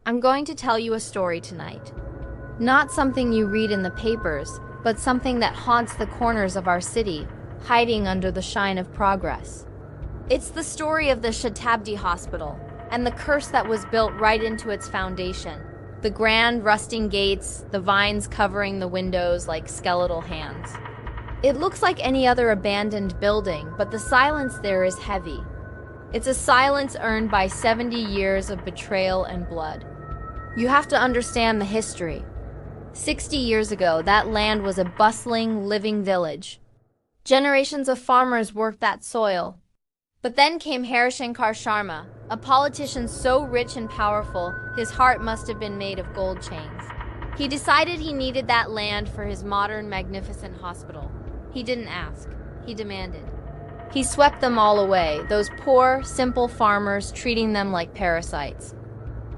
I'm going to tell you a story tonight. Not something you read in the papers, but something that haunts the corners of our city, hiding under the shine of progress. It's the story of the Shatabdi Hospital, and the curse that was built right into its foundation. The grand, rusting gates, the vines covering the windows like skeletal hands. It looks like any other abandoned building, but the silence there is heavy. It's a silence earned by 70 years of betrayal and blood. You have to understand the history. 60 years ago, that land was a bustling, living village. Generations of farmers worked that soil. But then came Narration, a politician so rich and powerful, his heart must have been made of gold chains. He decided he needed that land for his modern, magnificent hospital. He didn't ask. He demanded. He swept them all away, those poor, simple farmers, treating them like parasites.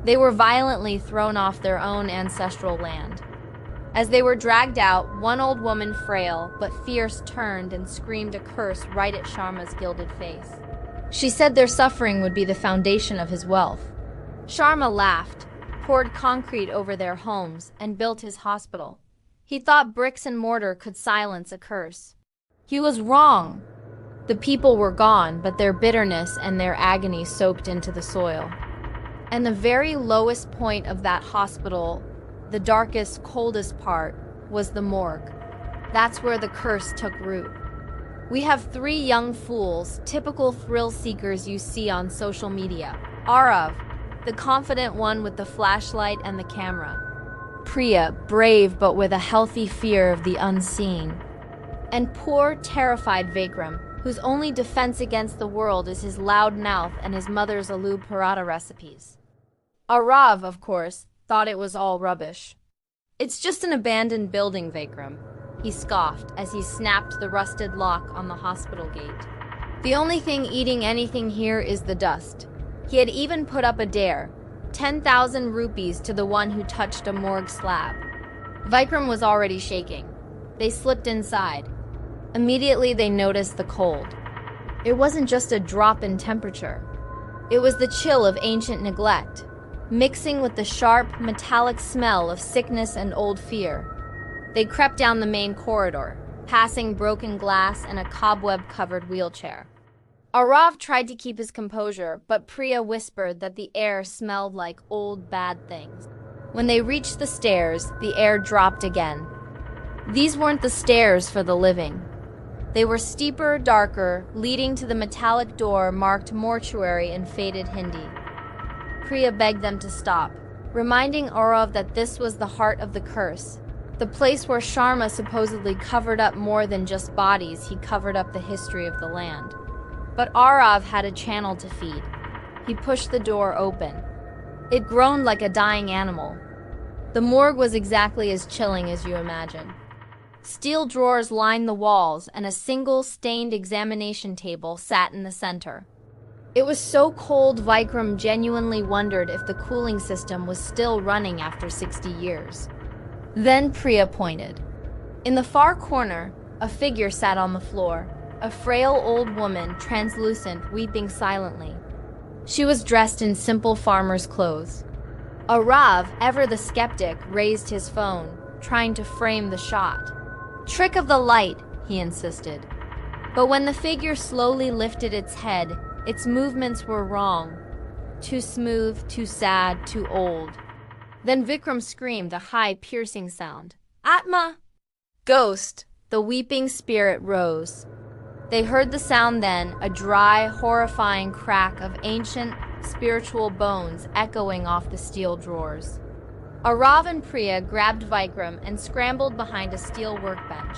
They were violently thrown off their own ancestral land. As they were dragged out, one old woman, frail but fierce, turned and screamed a curse right at Sharma's gilded face. She said their suffering would be the foundation of his wealth. Sharma laughed, poured concrete over their homes, and built his hospital. He thought bricks and mortar could silence a curse. He was wrong. The people were gone, but their bitterness and their agony soaked into the soil. And the very lowest point of that hospital, the darkest, coldest part, was the morgue. That's where the curse took root. We have three young fools, typical thrill seekers you see on social media. Arav, the confident one with the flashlight and the camera. Priya, brave but with a healthy fear of the unseen. And poor, terrified Vikram, whose only defense against the world is his loud mouth and his mother's aloo paratha recipes. Arav, of course, thought it was all rubbish. It's just an abandoned building, Vikram, he scoffed as he snapped the rusted lock on the hospital gate. The only thing eating anything here is the dust. He had even put up a dare, 10,000 rupees to the one who touched a morgue slab. Vikram was already shaking. They slipped inside. Immediately they noticed the cold. It wasn't just a drop in temperature. It was the chill of ancient neglect, mixing with the sharp, metallic smell of sickness and old fear. They crept down the main corridor, passing broken glass and a cobweb-covered wheelchair. Arav tried to keep his composure, but Priya whispered that the air smelled like old bad things. When they reached the stairs, the air dropped again. These weren't the stairs for the living. They were steeper, darker, leading to the metallic door marked mortuary in faded Hindi. Priya begged them to stop, reminding Arav that this was the heart of the curse, the place where Sharma supposedly covered up more than just bodies. He covered up the history of the land. But Arav had a channel to feed. He pushed the door open. It groaned like a dying animal. The morgue was exactly as chilling as you imagine. Steel drawers lined the walls, and a single stained examination table sat in the center. It was so cold Vikram genuinely wondered if the cooling system was still running after 60 years. Then Priya pointed. In the far corner, a figure sat on the floor, a frail old woman, translucent, weeping silently. She was dressed in simple farmer's clothes. Arav, ever the skeptic, raised his phone, trying to frame the shot. "Trick of the light," he insisted. But when the figure slowly lifted its head, its movements were wrong. Too smooth, too sad, too old. Then Vikram screamed, a high, piercing sound. "Atma!" "Ghost!" The weeping spirit rose. They heard the sound then, a dry, horrifying crack of ancient, spiritual bones echoing off the steel drawers. Arav and Priya grabbed Vikram and scrambled behind a steel workbench.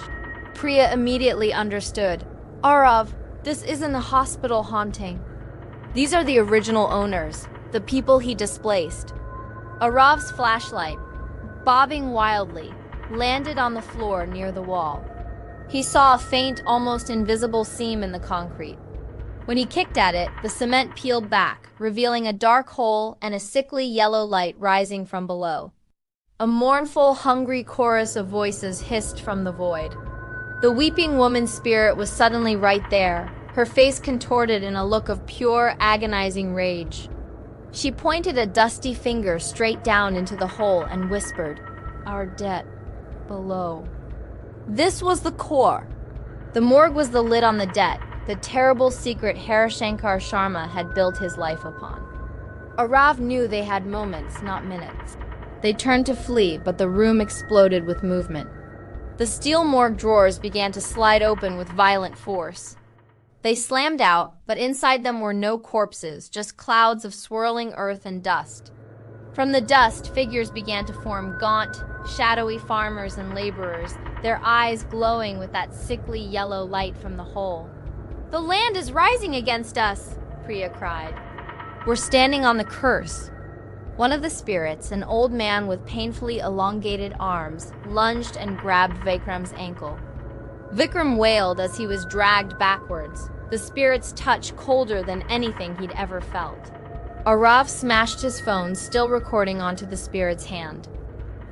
Priya immediately understood. "Arav, this isn't a hospital haunting. These are the original owners, the people he displaced." Arav's flashlight, bobbing wildly, landed on the floor near the wall. He saw a faint, almost invisible seam in the concrete. When he kicked at it, the cement peeled back, revealing a dark hole and a sickly yellow light rising from below. A mournful, hungry chorus of voices hissed from the void. The weeping woman's spirit was suddenly right there, her face contorted in a look of pure, agonizing rage. She pointed a dusty finger straight down into the hole and whispered, "Our debt. Below." This was the core. The morgue was the lid on the debt, the terrible secret Harishankar Sharma had built his life upon. Arav knew they had moments, not minutes. They turned to flee, but the room exploded with movement. The steel morgue drawers began to slide open with violent force. They slammed out, but inside them were no corpses, just clouds of swirling earth and dust. From the dust, figures began to form, gaunt, shadowy farmers and laborers, their eyes glowing with that sickly yellow light from the hole. "The land is rising against us," Priya cried. "We're standing on the curse." One of the spirits, an old man with painfully elongated arms, lunged and grabbed Vikram's ankle. Vikram wailed as he was dragged backwards, the spirit's touch colder than anything he'd ever felt. Arav smashed his phone, still recording, onto the spirit's hand.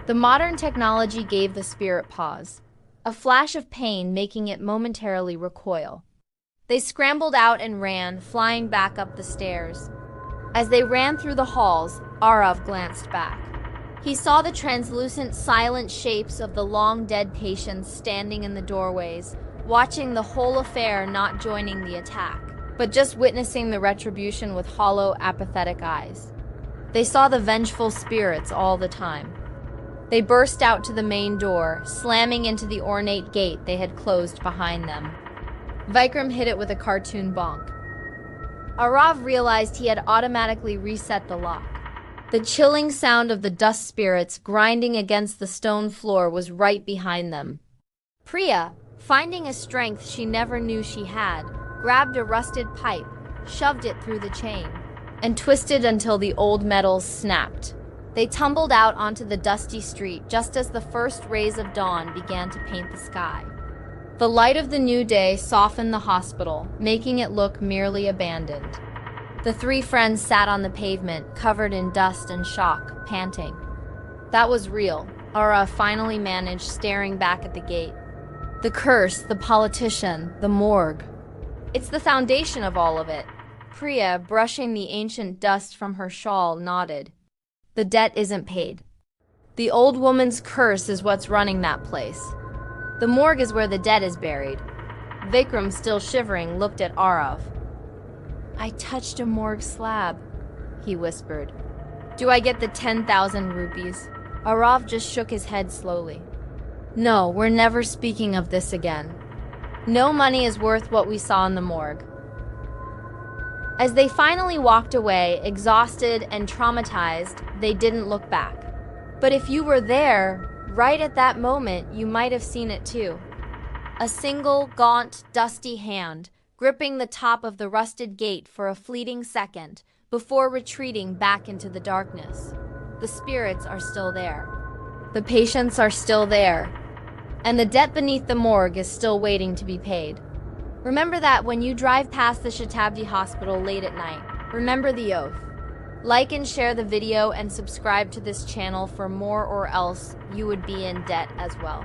The modern technology gave the spirit pause, a flash of pain making it momentarily recoil. They scrambled out and ran, flying back up the stairs. As they ran through the halls, Arav glanced back. He saw the translucent, silent shapes of the long-dead patients standing in the doorways, watching the whole affair, not joining the attack, but just witnessing the retribution with hollow, apathetic eyes. They saw the vengeful spirits all the time. They burst out to the main door, slamming into the ornate gate they had closed behind them. Vikram hit it with a cartoon bonk. Arav realized he had automatically reset the lock. The chilling sound of the dust spirits grinding against the stone floor was right behind them. Priya, finding a strength she never knew she had, grabbed a rusted pipe, shoved it through the chain, and twisted until the old metals snapped. They tumbled out onto the dusty street just as the first rays of dawn began to paint the sky. The light of the new day softened the hospital, making it look merely abandoned. The three friends sat on the pavement, covered in dust and shock, panting. That was real, Arav finally managed, staring back at the gate. The curse, the politician, the morgue. It's the foundation of all of it. Priya, brushing the ancient dust from her shawl, nodded. The debt isn't paid. The old woman's curse is what's running that place. The morgue is where the dead is buried. Vikram, still shivering, looked at Arav. "I touched a morgue slab," he whispered. "Do I get the 10,000 rupees?" Arav just shook his head slowly. "No, we're never speaking of this again. No money is worth what we saw in the morgue." As they finally walked away, exhausted and traumatized, they didn't look back. But if you were there, right at that moment, you might have seen it too. A single, gaunt, dusty hand, gripping the top of the rusted gate for a fleeting second, before retreating back into the darkness. The spirits are still there. The patients are still there. And the debt beneath the morgue is still waiting to be paid. Remember that when you drive past the Shatabdi Hospital late at night. Remember the oath. Like and share the video and subscribe to this channel for more, or else you would be in debt as well.